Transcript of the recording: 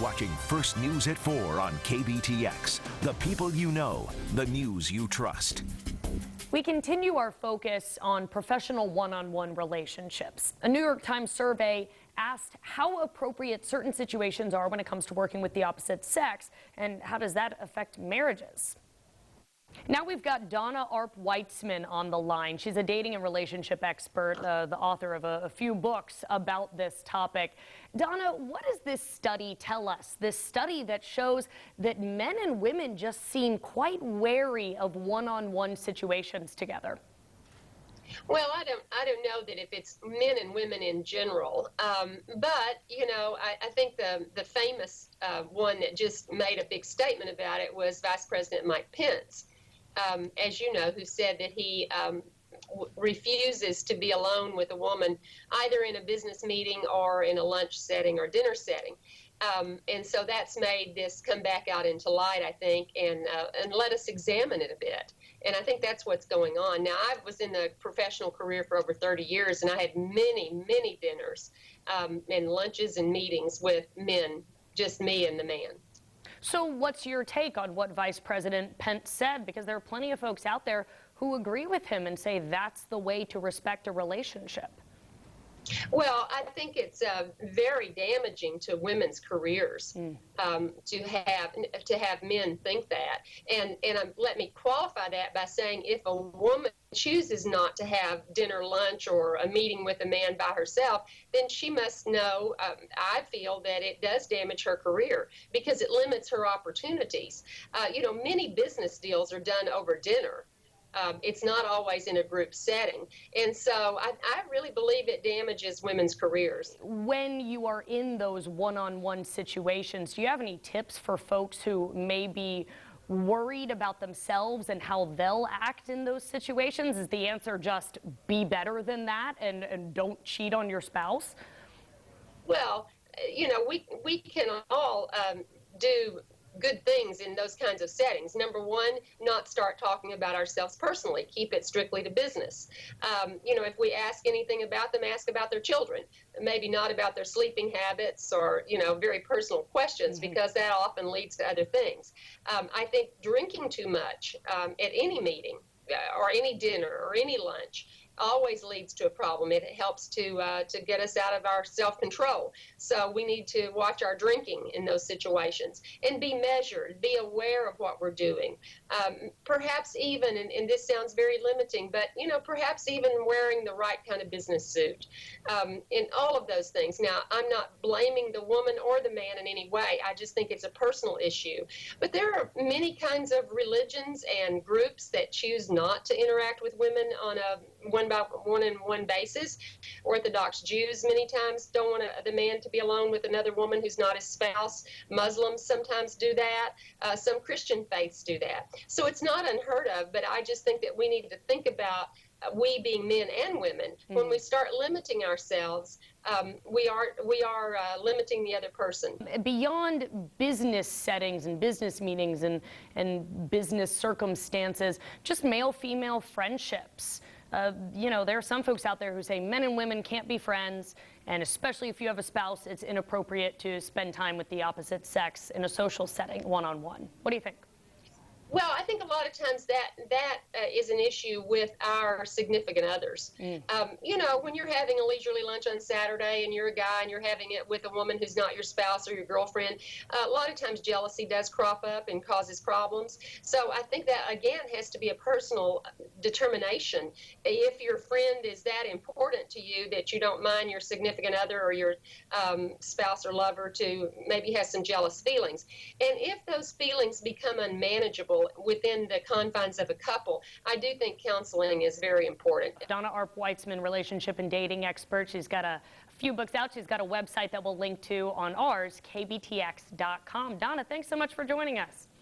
watching First News at 4 on KBTX. The people you know, the news you trust. We continue our focus on professional one-on-one relationships. A New York Times survey asked how appropriate certain situations are when it comes to working with the opposite sex, and how does that affect marriages? Now we've got Donna Arp Weitzman on the line. She's a dating and relationship expert, the author of a few books about this topic. Donna, what does this study tell us? This study that shows that men and women just seem quite wary of one-on-one situations together. Well, I don't know that if it's men and women in general, but you know, I think the famous one that just made a big statement about it was Vice President Mike Pence, as you know, who said that he refuses to be alone with a woman either in a business meeting or in a lunch setting or dinner setting. And so that's made this come back out into light, I think, and let us examine it a bit. And I think that's what's going on. Now, I was in the professional career for over 30 years, and I had many, many dinners and lunches and meetings with men, just me and the man. So what's your take on what Vice President Pence said? Because there are plenty of folks out there who agree with him and say that's the way to respect a relationship. Well, I think it's very damaging to women's careers to have men think that. And let me qualify that by saying if a woman chooses not to have dinner, lunch, or a meeting with a man by herself, then she must know, I feel, that it does damage her career because it limits her opportunities. You know, many business deals are done over dinner. It's not always in a group setting. And so I really believe it damages women's careers. When you are in those one-on-one situations, do you have any tips for folks who may be worried about themselves and how they'll act in those situations? Is the answer just be better than that and don't cheat on your spouse? Well, you know, we can all do good things in those kinds of settings. Number one, not start talking about ourselves personally. Keep it strictly to business. You know, if we ask anything about them, ask about their children. Maybe not about their sleeping habits or, you know, very personal questions, because that often leads to other things. I think drinking too much at any meeting or any dinner or any lunch always leads to a problem. It helps to get us out of our self-control. So we need to watch our drinking in those situations and be measured, be aware of what we're doing. Perhaps even, and this sounds very limiting, but you know, perhaps even wearing the right kind of business suit. In all of those things. Now, I'm not blaming the woman or the man in any way. I just think it's a personal issue. But there are many kinds of religions and groups that choose not to interact with women on a one-on-one basis. Orthodox Jews many times don't want the man to be alone with another woman who's not his spouse. Muslims sometimes do that. Some Christian faiths do that. So it's not unheard of, but I just think that we need to think about, we being men and women, when we start limiting ourselves, we are limiting the other person. Beyond business settings and business meetings and business circumstances, just male-female friendships. You know, there are some folks out there who say men and women can't be friends, and especially if you have a spouse, it's inappropriate to spend time with the opposite sex in a social setting, one-on-one. What do you think? Well, I think a lot of times that is an issue with our significant others. You know, when you're having a leisurely lunch on Saturday and you're a guy and you're having it with a woman who's not your spouse or your girlfriend, a lot of times jealousy does crop up and causes problems. So I think that, again, has to be a personal determination. If your friend is that important to you that you don't mind your significant other or your spouse or lover to maybe have some jealous feelings. And if those feelings become unmanageable within the confines of a couple, I do think counseling is very important. Donna Arp Weitzman, relationship and dating expert. She's got a few books out. She's got a website that we'll link to on ours, kbtx.com. Donna, thanks so much for joining us.